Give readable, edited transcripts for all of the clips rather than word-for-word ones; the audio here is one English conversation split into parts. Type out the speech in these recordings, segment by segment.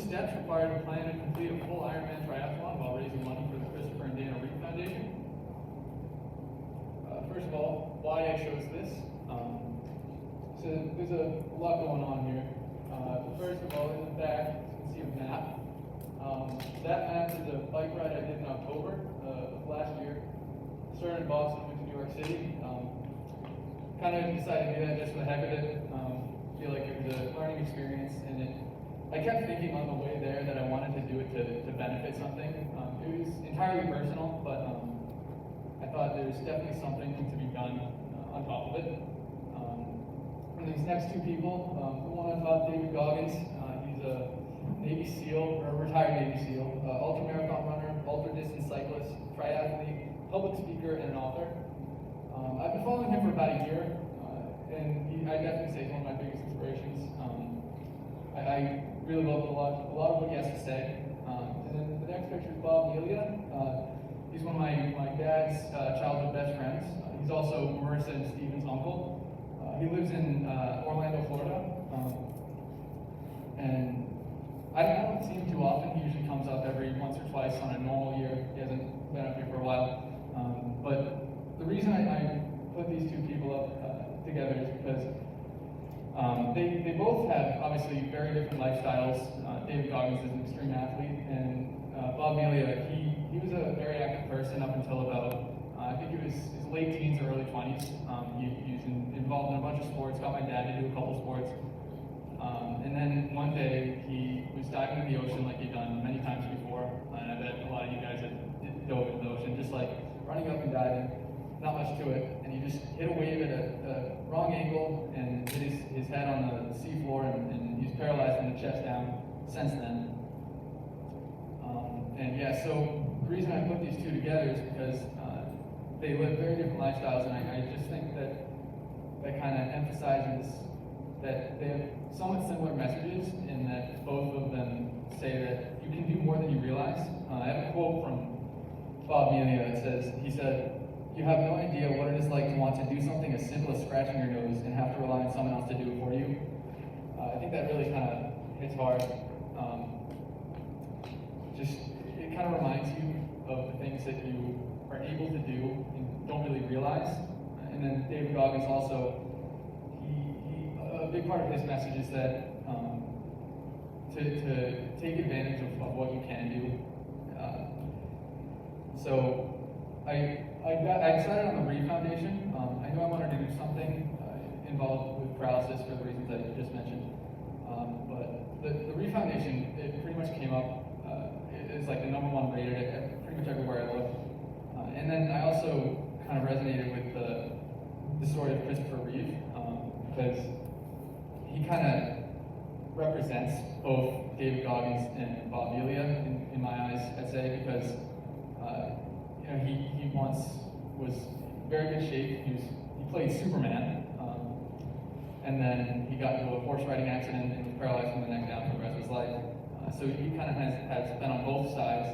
steps required to plan and complete a full Ironman triathlon while raising money for the Christopher and Dana Reed Foundation. First of all, why I chose this. So there's a lot going on here. First of all, in the back, you can see a map. That map is a bike ride I did in October of last year. Started in Boston, went to New York City. Kind of decided to do that just for the heck of it. Feel like it was a learning experience, and I kept thinking on the way there that I wanted to do it to benefit something. It was entirely personal, but I thought there's definitely something to be done on top of it. And these next two people, the one on top, David Goggins, he's a Navy SEAL, or a retired Navy SEAL, ultra-marathon runner, ultra-distance cyclist, triathlete, public speaker, and an author. I've been following him for about a year, and I definitely say he's one of my biggest inspirations. I really love a lot of what he has to say. And then the next picture is Bob Melia. He's one of my dad's childhood best friends. He's also Marissa and Steven's uncle. He lives in Orlando, Florida. And I don't see him too often. He usually comes up every once or twice on a normal year. He hasn't been up here for a while. But the reason I put these two people up together is because they both have obviously very different lifestyles. David Goggins is an extreme athlete, and Bob Melia, he was a very active person up until about, I think it was his late teens or early 20s. He was involved in a bunch of sports, got my dad to do a couple sports. And then one day he was diving in the ocean like he'd done many times before, and I bet a lot of you guys have dove in the ocean, just like running up and diving, not much to it, and he just hit a wave at a wrong angle and hit his head on the seafloor, and he's paralyzed from the chest down since then. And yeah, so the reason I put these two together is because they live very different lifestyles, and I just think that kind of emphasizes that they have somewhat similar messages, in that both of them say that you can do more than you realize. I have a quote from Bob Melia that says, he said, "You have no idea what it is like to want to do something as simple as scratching your nose and have to rely on someone else to do it for you." I think that really kind of hits hard. It kind of reminds you of the things that you are able to do and don't really realize. And then David Goggins also, a big part of his message is that to take advantage of what you can do. So I decided on the Reed Foundation. I knew I wanted to do something involved with paralysis for the reasons I just mentioned. But the Reed Foundation, it pretty much came up as like the #1 rated at pretty much everywhere I looked. And then I also kind of resonated with the story of Christopher Reeve, because he kind of represents both David Goggins and Bob Melia in my eyes, I'd say, because he once was very good shape. He played Superman, and then he got into a horse riding accident and was paralyzed from the neck down for the rest of his life. So he kind of has been on both sides.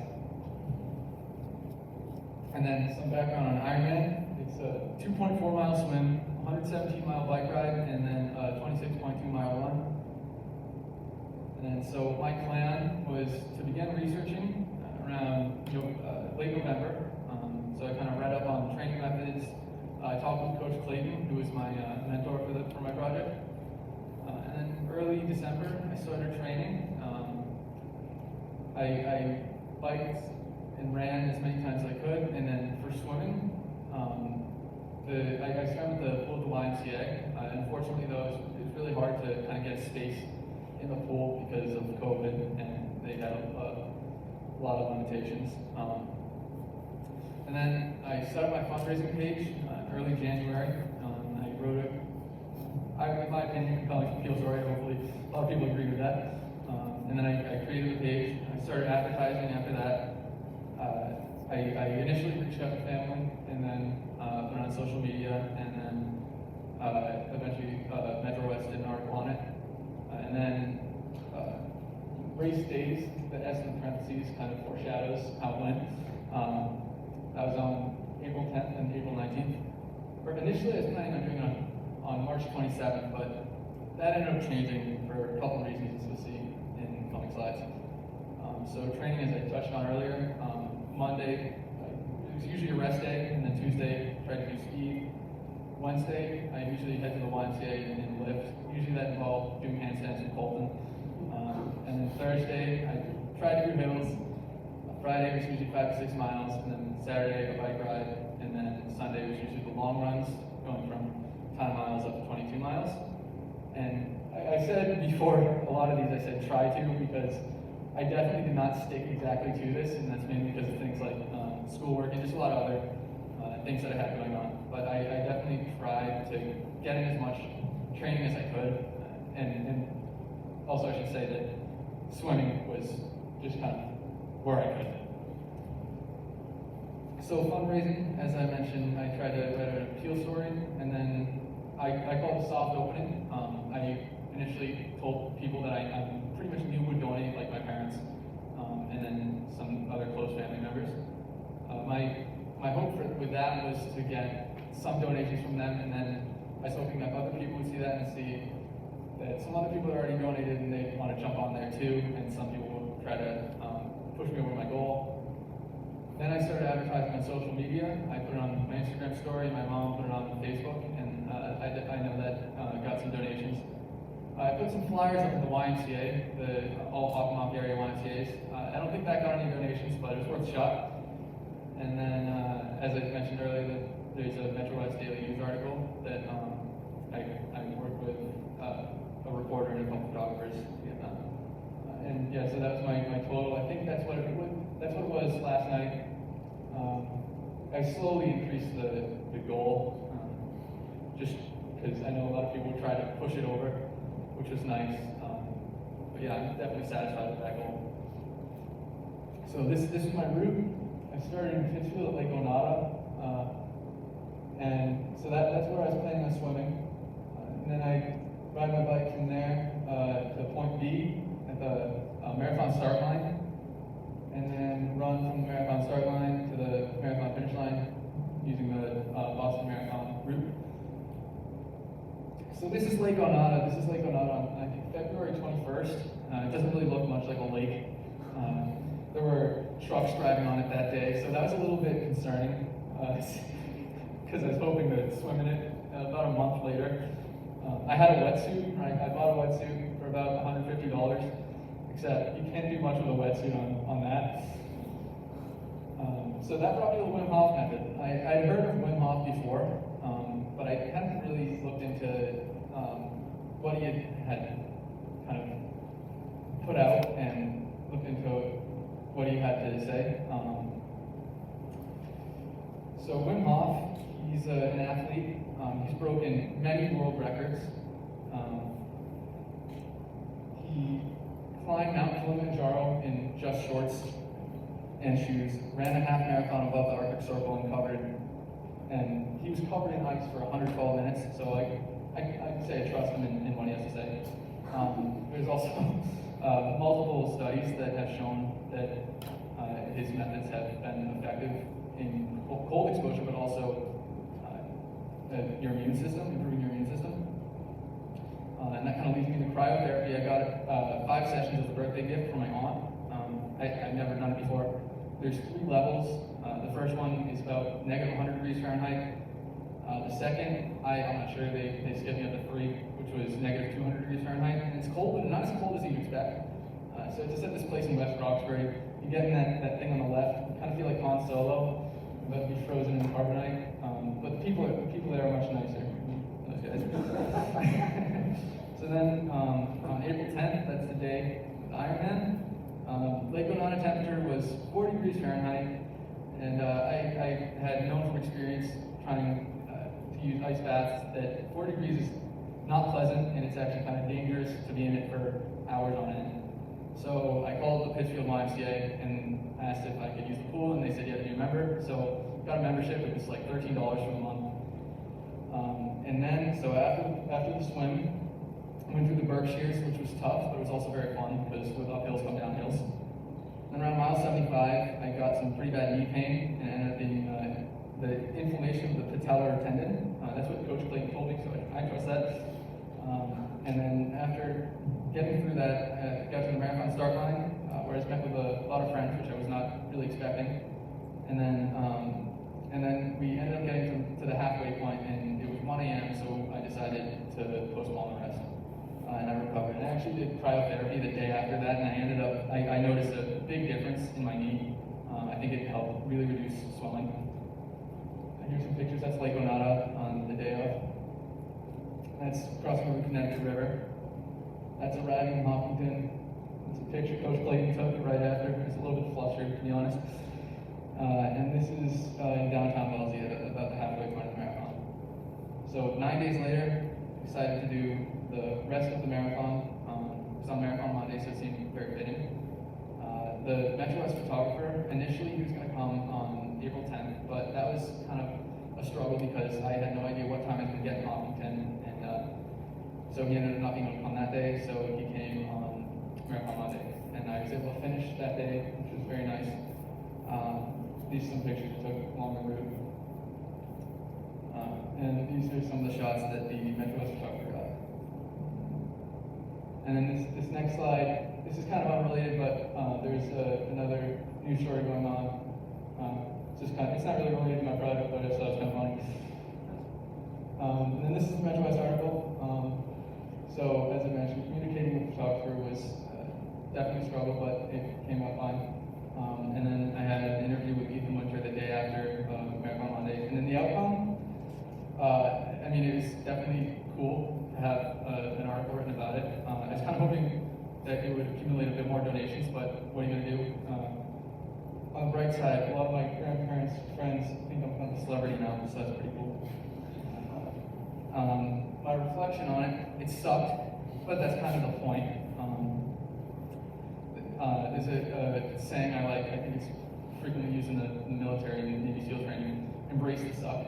And then some background on Ironman. It's a 2.4-mile swim, 117-mile bike ride, and then a 26.2-mile run. And then so my plan was to begin researching around late November. So I kind of read up on training methods. I talked with Coach Clayton, who was my mentor for my project. And then early December, I started training. I biked and ran as many times as I could, and then for swimming, I swam at the pool at the YMCA. Unfortunately, though, it's really hard to kind of get space in the pool because of COVID, and they had a lot of limitations. And then I set up my fundraising page early January. I wrote it, in my opinion, compelling appeal story. Hopefully, a lot of people agree with that. And then I created the page. I started advertising after that. I initially reached out to family, and then put it on social media, and then eventually Metro West did an article on it. And then race days, the S in parentheses kind of foreshadows how it went. I was on April 10th and April 19th. Or initially, I was planning on doing it on March 27th, but that ended up changing for a couple of reasons, as you'll see in coming slides. So training, as I touched on earlier, Monday, it was usually a rest day, and then Tuesday, try to do ski. Wednesday, I usually head to the YMCA and lift. Usually that involved doing handstands and Colton. And then Thursday, I try to do hills. Friday was usually 5 to 6 miles, and then Saturday a bike ride, and then Sunday was usually the long runs, going from 10 miles up to 22 miles. And I said before, a lot of these I said try to, because I definitely did not stick exactly to this, and that's mainly because of things like schoolwork and just a lot of other things that I had going on. But I definitely tried to get in as much training as I could, and also I should say that swimming was just kind of where I could. So fundraising, as I mentioned, I tried to write an appeal story, and then I called it a soft opening. I initially told people that I pretty much knew would donate, like my parents, and then some other close family members. My hope with that was to get some donations from them, and then I was hoping that other people would see that and see that some other people had already donated and they want to jump on there too, and some people would try to push me over my goal. Then I started advertising on social media. I put it on my Instagram story, my mom put it on Facebook, and I know that got some donations. I put some flyers up in the YMCA, all Hockomock area YMCAs. I don't think that got any donations, but it was worth a shot. And then, as I mentioned earlier, there's a Metro West Daily News article that I worked with a reporter and a couple photographers to get done. And yeah, so that was my total. I think that's what it was last night. I slowly increased the goal, just because I know a lot of people try to push it over, which was nice. But yeah, I'm definitely satisfied with that goal. So this is my route. I started in Pittsfield at Lake Onata, and so that's where I was planning on swimming. And then I ride my bike from there to point B at the marathon start line, and then run from the marathon start line to the marathon finish line using the Boston Marathon route. So this is Lake Onata. This is Lake Onata on, I think, February 21st. It doesn't really look much like a lake. There were trucks driving on it that day, so that was a little bit concerning, because I was hoping to swim in it about a month later. I had a wetsuit, right? I bought a wetsuit for about $150, except you can't do much with a wetsuit on that. So that brought me to the Wim Hof method. I'd heard of Wim Hof before, but I hadn't really looked into what he had kind of put out and looked into what he had to say. So Wim Hof, he's an athlete. He's broken many world records. He climbed Mount Kilimanjaro in just shorts and shoes, ran a half marathon above the Arctic Circle and he was covered in ice for 112 minutes, so I can say I trust him in what he has to say. There's also multiple studies that have shown that his methods have been effective in cold exposure, but also your immune system, improving your immune system. And that kind of leads me to cryotherapy. I got 5 sessions as a birthday gift from my aunt. I've never done it before. There's 3 levels. The first one is about -100 degrees Fahrenheit. The second, I'm not sure, they skipped me up to 3, which was -200 degrees Fahrenheit. And it's cold, but not as cold as you'd expect. So just at this place in West Roxbury, you get in that thing on the left, you kind of feel like Han Solo, but be frozen in carbonite. But the people there are much nicer. Those guys. So then on April 10th, that's the day of the Ironman. Lake Onata temperature was 40 degrees Fahrenheit, and I had known from experience trying to use ice baths that 40 degrees is not pleasant, and it's actually kind of dangerous to be in it for hours on end. So I called the Pittsfield YMCA and asked if I could use the pool, and they said you had to be a member. So got a membership. It was like $13 for the month. And then, so after the swim, I went through the Berkshires, which was tough, but it was also very fun because with uphills come downhills. Then around mile 75, I got some pretty bad knee pain and ended up being the inflammation of the patellar tendon. That's what Coach Clayton told me, so I trust that. And then after getting through that, got to the marathon start line, where I was met with a lot of friends, which I was not really expecting. And then we ended up getting to the halfway point, and it was 1 a.m., so I decided to postpone the rest. And I recovered. And I actually did cryotherapy the day after that, and I noticed a big difference in my knee. I think it helped really reduce swelling. And here's some pictures. That's Lake Onata on the day of. That's crossing the Connecticut River. That's arriving in Hopkinton. It's a picture Coach Clayton took right after. It's a little bit flustered, to be honest. And this is in downtown Wellesley at about the halfway point of the marathon. So 9 days later, decided to do the rest of the marathon. It was on Marathon Monday, so it seemed very fitting. The Metro West photographer, initially he was going to come on April 10th, but that was kind of a struggle because I had no idea what time I was going to get in Hopkinton, and so he ended up not being able to come that day, so he came on Marathon Monday, and I was able to finish that day, which was very nice. These are some pictures I took along the route. And these are some of the shots that the Metro West photographer got. And then this next slide, this is kind of unrelated, but there's another news story going on. It's not really related to my project, but I just thought it was kind of funny. And then this is the Metro West article. So as I mentioned, communicating with the photographer was definitely a struggle, but it came out fine. And then I had an interview with Ethan Winter the day after Marathon Monday. And then the outcome, I mean, it was definitely cool to have an article written about it. I was kind of hoping that it would accumulate a bit more donations, but what are you going to do? On the bright side, a lot of my grandparents' friends think I'm kind of a celebrity now, so that's pretty cool. My reflection on it, it sucked, but that's kind of the point. There's a saying I like, I think it's frequently used in the military and Navy SEAL training, embrace the suck.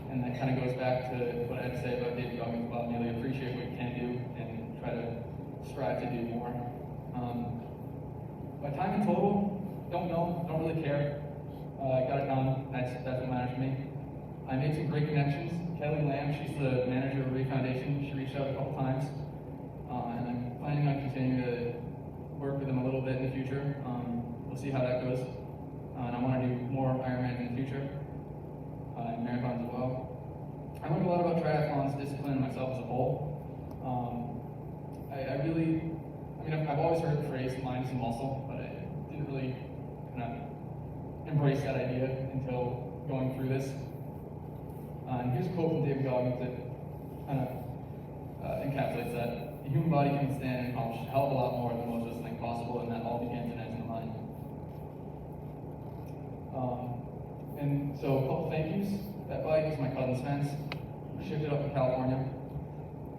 And that kind of goes back to what I had to say about David Goggins, about merely appreciate what you can do and try to strive to do more. My time in total, don't know, don't really care. I got it done, that's what matters to me. I made some great connections. Kelly Lamb, she's the manager of Ray Foundation. She reached out a couple times, and I'm planning on continuing to work with them a little bit in the future. We'll see how that goes. And I want to do more Ironmans in the future, and marathons as well. I learned a lot about triathlons, discipline, and myself as a whole. I've always heard the phrase mind is a muscle, but I didn't really kind of embrace that idea until going through this. And here's a quote from David Goggins that kind of encapsulates that. The human body can withstand and accomplish a hell of a lot more than most of us think possible, and that all begins and ends in the mind. And so a couple thank yous. That bike is my cousin Sven's. We shipped it up to California.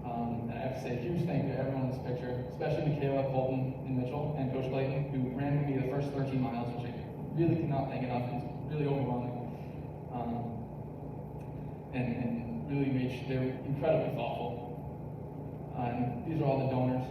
And I have to say a huge thank you to everyone in this picture, especially Michaela, Colton, and Mitchell, and Coach Clayton, who ran with me the first 13 miles, which I really cannot thank enough. It was really overwhelming. And really they were incredibly thoughtful. And these are all the donors.